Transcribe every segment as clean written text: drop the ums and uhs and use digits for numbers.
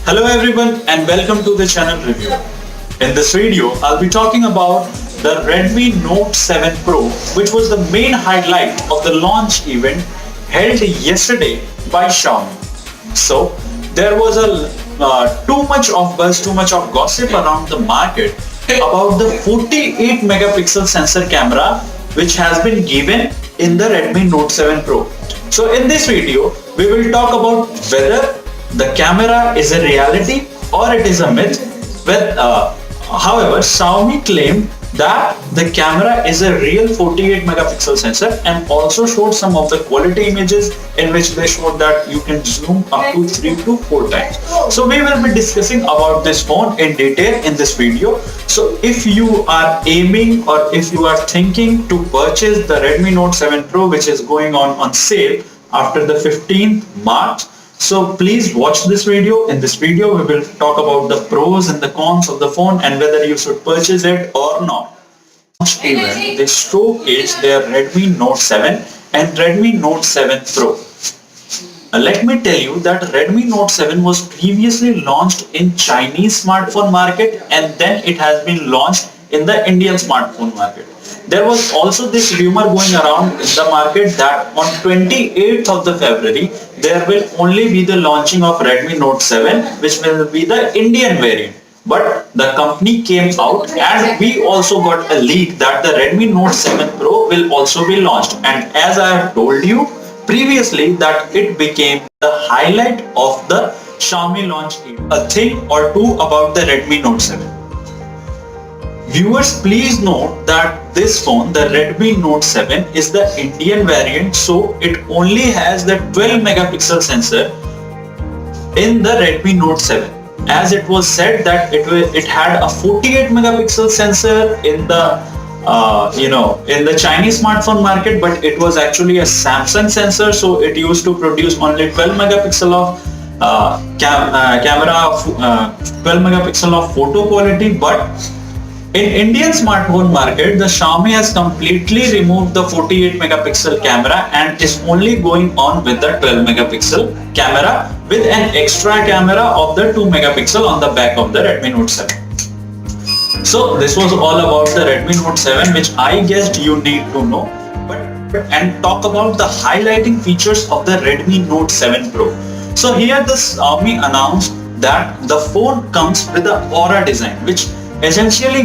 Hello everyone and welcome to the channel review. In this video, I'll be talking about the Redmi Note 7 Pro, which was the main highlight of the launch event held yesterday by Xiaomi. So, there was too much of buzz, too much of gossip around the market about the 48 megapixel sensor camera which has been given in the Redmi Note 7 Pro. So in this video, we will talk about whether the camera is a reality or it is a myth. However, Xiaomi claimed that the camera is a real 48 megapixel sensor and also showed some of the quality images in which they showed that you can zoom up to 3 to 4 times. So we will be discussing about this phone in detail in this video. So if you are aiming or if you are thinking to purchase the Redmi Note 7 Pro, which is going on sale after the 15th March, so please watch this video. In this video, we will talk about the pros and the cons of the phone and whether you should purchase it or not. Event, they showcased their Redmi Note 7 and Redmi Note 7 Pro. Let me tell you that Redmi Note 7 was previously launched in Chinese smartphone market and then it has been launched in the Indian smartphone market. There was also this rumor going around in the market that on 28th of the February, there will only be the launching of Redmi Note 7, which will be the Indian variant. But the company came out and we also got a leak that the Redmi Note 7 Pro will also be launched. And as I have told you previously that it became the highlight of the Xiaomi launch event. A thing or two about the Redmi Note 7. Viewers, please note that this phone, the Redmi Note 7, is the Indian variant, so it only has the 12 megapixel sensor in the Redmi Note 7. As it was said that it had a 48 megapixel sensor in the in the Chinese smartphone market, but it was actually a Samsung sensor, so it used to produce only 12 megapixel of camera, 12 megapixel of photo quality. But in Indian smartphone market, the Xiaomi has completely removed the 48 megapixel camera and is only going on with the 12 megapixel camera with an extra camera of the 2 megapixel on the back of the Redmi Note 7. So this was all about the Redmi Note 7, which I guessed you need to know. And talk about the highlighting features of the Redmi Note 7 Pro. So here the Xiaomi announced that the phone comes with the Aura design, which essentially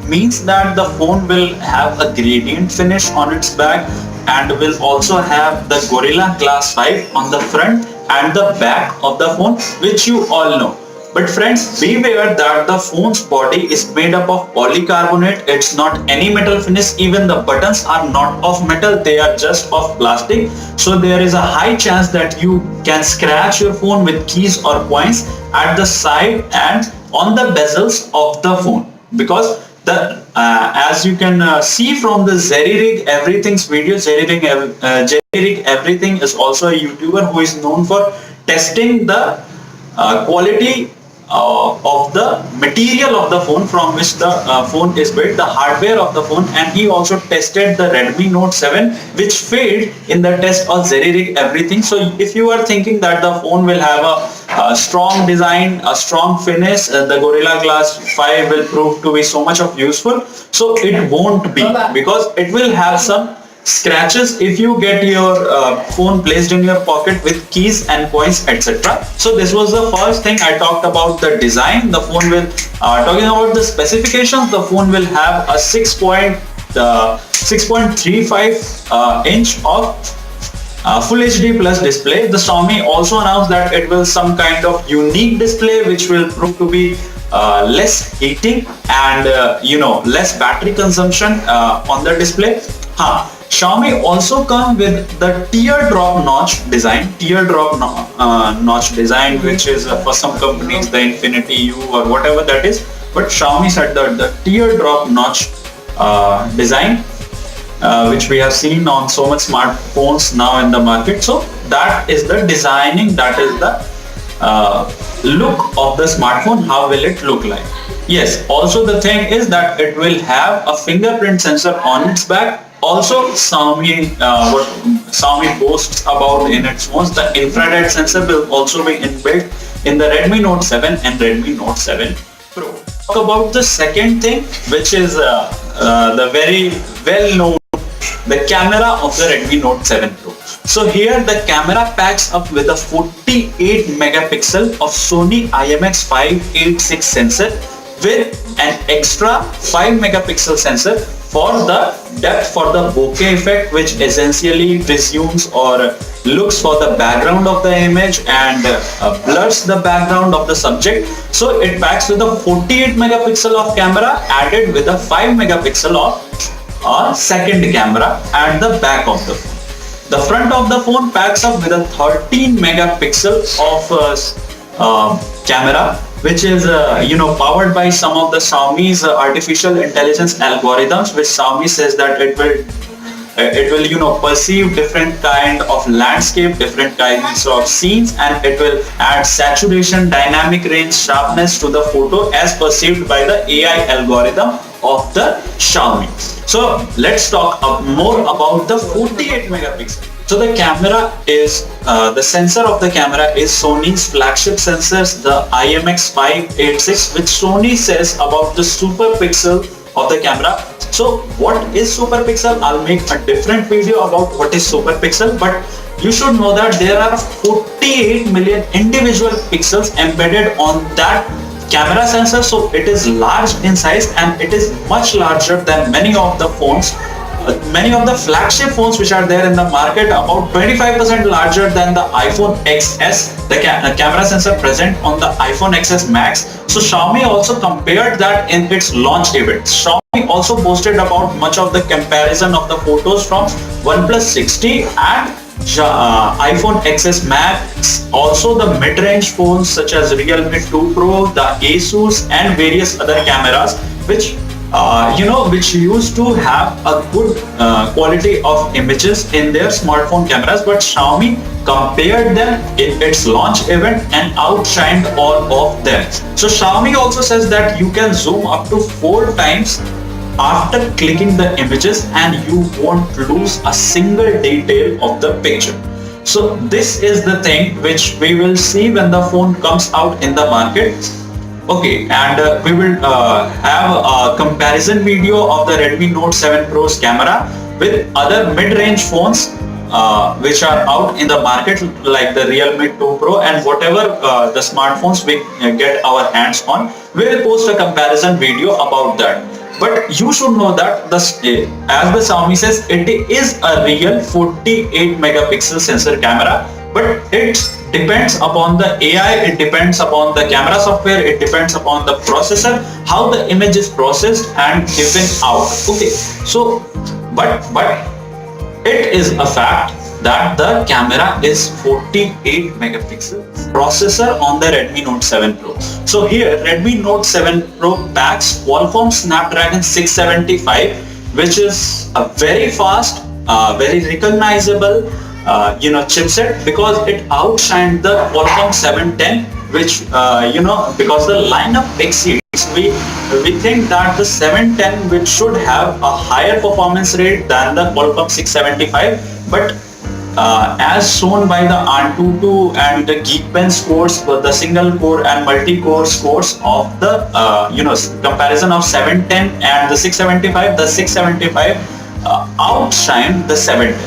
means that the phone will have a gradient finish on its back and will also have the Gorilla Glass 5 on the front and the back of the phone, which you all know. But friends, beware that the phone's body is made up of polycarbonate. It's not any metal finish. Even the buttons are not of metal, they are just of plastic. So there is a high chance that you can scratch your phone with keys or coins at the side and on the bezels of the phone, because the as you can see from the Zeririg Everything's video, Zeririg Everything is also a YouTuber who is known for testing the quality of the material of the phone from which the phone is built, the hardware of the phone, and he also tested the Redmi Note 7, which failed in the test of Zeririg Everything. So if you are thinking that the phone will have a strong design, a strong finish, the Gorilla Glass 5 will prove to be so much of useful, so it won't be, because it will have some scratches if you get your phone placed in your pocket with keys and coins, etc. So this was the first thing. I talked about the design. The phone will, talking about the specifications, the phone will have a 6.35 inch of Full HD plus display. The Xiaomi also announced that it will some kind of unique display which will prove to be less heating and less battery consumption on the display. Xiaomi also come with the teardrop notch design, notch design, which is for some companies the Infinity U or whatever that is, but Xiaomi said that the teardrop notch design, which we have seen on so much smartphones now in the market. So that is the designing, that is the look of the smartphone. How will it look like? Yes, also the thing is that it will have a fingerprint sensor on its back. Also, Xiaomi, what Xiaomi boasts about in its phones, the infrared sensor will also be inbuilt in the Redmi Note 7 and Redmi Note 7 Pro. Talk about the second thing, which is the very well known, the camera of the Redmi Note 7 Pro. So here the camera packs up with a 48 megapixel of Sony IMX586 sensor with an extra 5 megapixel sensor for the depth, for the bokeh effect, which essentially resumes or looks for the background of the image and blurs the background of the subject. So it packs with a 48 megapixel of camera added with a 5 megapixel of second camera at the back of the phone. The front of the phone packs up with a 13 megapixel of camera, which is powered by some of the Xiaomi's artificial intelligence algorithms, which Xiaomi says that it will perceive different kind of landscape, different kinds of scenes, and it will add saturation, dynamic range, sharpness to the photo as perceived by the AI algorithm of the Xiaomi. So let's talk more about the 48 megapixel. So the camera is, the sensor of the camera is Sony's flagship sensors, the IMX586, which Sony says about the super pixel of the camera. So what is super pixel? I'll make a different video about what is super pixel, but you should know that there are 48 million individual pixels embedded on that camera sensor. So it is large in size and it is much larger than many of the phones. Many of the flagship phones which are there in the market, about 25% larger than the iPhone XS, the camera sensor present on the iPhone XS Max. So Xiaomi also compared that in its launch event. Xiaomi also posted about much of the comparison of the photos from OnePlus 60 and iPhone XS Max, also the mid-range phones such as Realme 2 Pro, the Asus and various other cameras which which used to have a good quality of images in their smartphone cameras, but Xiaomi compared them in its launch event and outshined all of them. So Xiaomi also says that you can zoom up to 4 times after clicking the images and you won't lose a single detail of the picture. So this is the thing which we will see when the phone comes out in the market. Okay, and we will have a comparison video of the Redmi Note 7 Pro's camera with other mid-range phones which are out in the market, like the Realme 2 Pro and whatever the smartphones we get our hands on. We will post a comparison video about that. But you should know that as the Xiaomi says, it is a real 48 megapixel sensor camera, but it depends upon the AI, it depends upon the camera software, it depends upon the processor, how the image is processed and given out. Okay, so but it is a fact that the camera is 48 megapixel processor on the Redmi Note 7 Pro. So here Redmi Note 7 Pro packs Qualcomm Snapdragon 675, which is a very fast, very recognizable chipset, because it outshined the Qualcomm 710, which because the lineup exceeds, we think that the 710 which should have a higher performance rate than the Qualcomm 675, but as shown by the AnTuTu and the Geekbench scores, the single core and multi-core scores of the comparison of 710 and the 675, the 675 outshined the 710.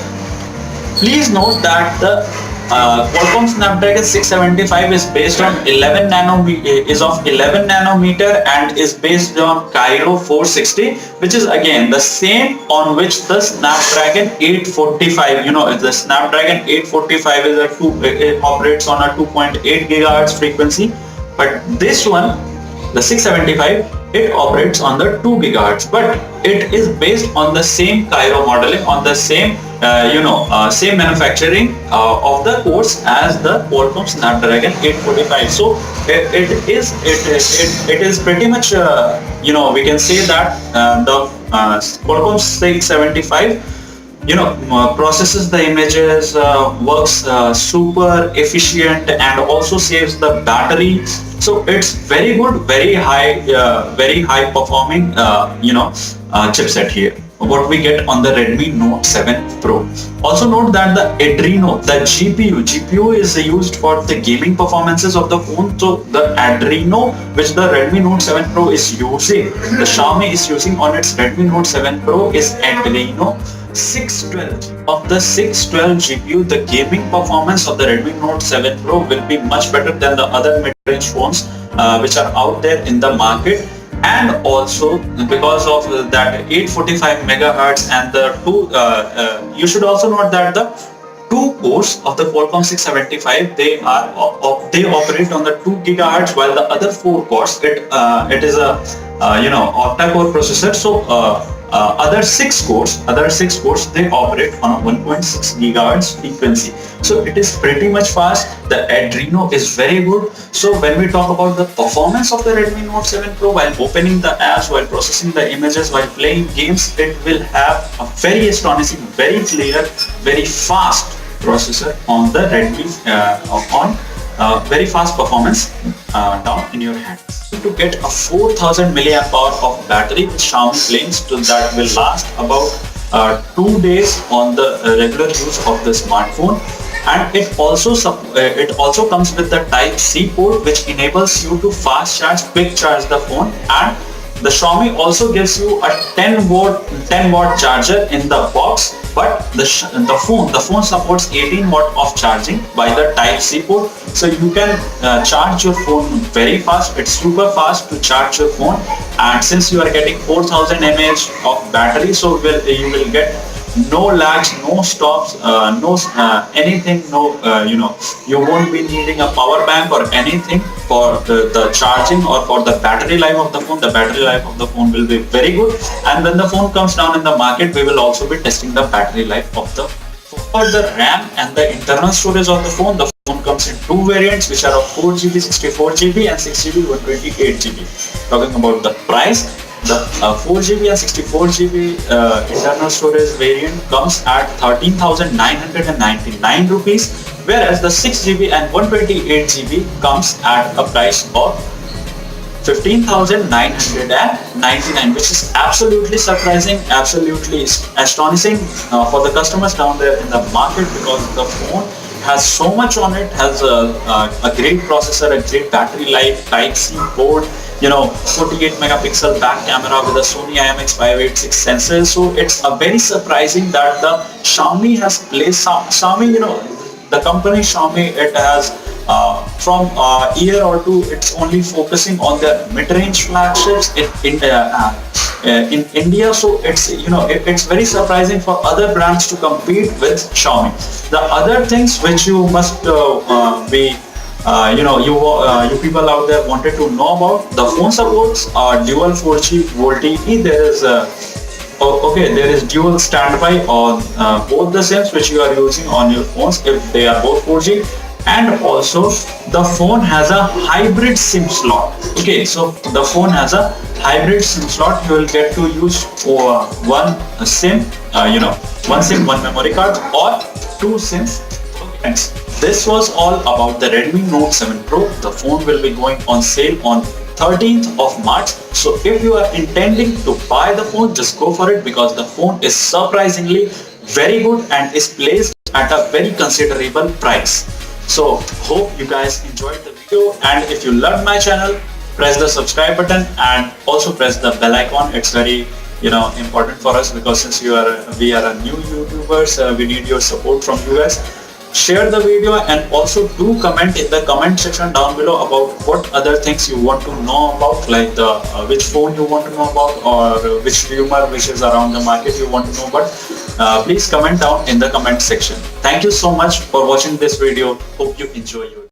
Please note that the Qualcomm Snapdragon 675 is based on 11 nanometer and is based on Kryo 460, which is again the same on which the Snapdragon 845. The Snapdragon 845 is it operates on a 2.8 gigahertz frequency, but this one, the 675, it operates on the 2 gigahertz, but it is based on the same Kryo modeling, on the same same manufacturing of the cores as the Qualcomm Snapdragon 845. So it is pretty much we can say that the Qualcomm 675 processes the images, works super efficient and also saves the battery. So it's very good, very high performing chipset here. what we get on the Redmi Note 7 Pro. Also note that the Adreno, the GPU is used for the gaming performances of the phone. So the Adreno, which the Redmi Note 7 Pro is using, the Xiaomi is using on its Redmi Note 7 Pro is Adreno 612. Of the 612 GPU, the gaming performance of the Redmi Note 7 Pro will be much better than the other mid-range phones which are out there in the market. And also because of that 845 megahertz and the you should also note that the two cores of the Qualcomm 675 they operate on the 2 gigahertz, while the other four cores it is a octa-core processor. So other six cores they operate on a 1.6 gigahertz frequency. So it is pretty much fast. The Adreno is very good. So when we talk about the performance of the Redmi Note 7 Pro, while opening the apps, while processing the images, while playing games, it will have a very astonishing, very clear, very fast processor on the Redmi very fast performance down in your hands. To get a 4000 milliamp hour of battery, which Xiaomi claims that will last about 2 days on the regular use of the smartphone. And it also comes with the Type-C port, which enables you to fast charge, quick charge the phone. And the Xiaomi also gives you a 10 watt charger in the box, but the phone supports 18 watt of charging by the Type-C port. So you can charge your phone very fast. It's super fast to charge your phone, and since you are getting 4000 mAh of battery, so you will get no lags, no stops, anything, you won't be needing a power bank or anything for the charging or for the battery life of the phone. The battery life of the phone will be very good, and when the phone comes down in the market, we will also be testing the battery life of the phone. For the RAM and the internal storage of the phone comes in two variants, which are of 4GB, 64GB and 6GB, 128GB. Talking about the price, the 4GB and 64GB internal storage variant comes at 13,999 rupees, whereas the 6GB and 128GB comes at a price of 15,999, which is absolutely surprising, absolutely astonishing for the customers down there in the market, because the phone has so much on it, has a great processor, a great battery life, Type-C port, 48 megapixel back camera with a Sony IMX586 sensor. So it's a very surprising that the Xiaomi has placed Xiaomi, the company Xiaomi, it has from a year or two, it's only focusing on their mid-range flagships in India. So it's very surprising for other brands to compete with Xiaomi. The other things which you must be you people out there wanted to know about, the phone supports dual 4G VoLTE. There is dual standby on both the SIMs which you are using on your phones if they are both 4G. And also the phone has a hybrid SIM slot. Okay, so the phone has a hybrid SIM slot. You will get to use one SIM, one SIM, one memory card, or two SIMs. Thanks. This was all about the Redmi Note 7 Pro. The phone will be going on sale on 13th of March. So if you are intending to buy the phone, just go for it, because the phone is surprisingly very good and is placed at a very considerable price. So hope you guys enjoyed the video, and if you loved my channel, press the subscribe button and also press the bell icon. It's very important for us, because since we are a new YouTubers, we need your support from you guys. Share the video, and also do comment in the comment section down below about what other things you want to know about, like the which phone you want to know about, or which rumor which is around the market you want to know about. Please comment down in the comment section. Thank you so much for watching this video. Hope you enjoy it.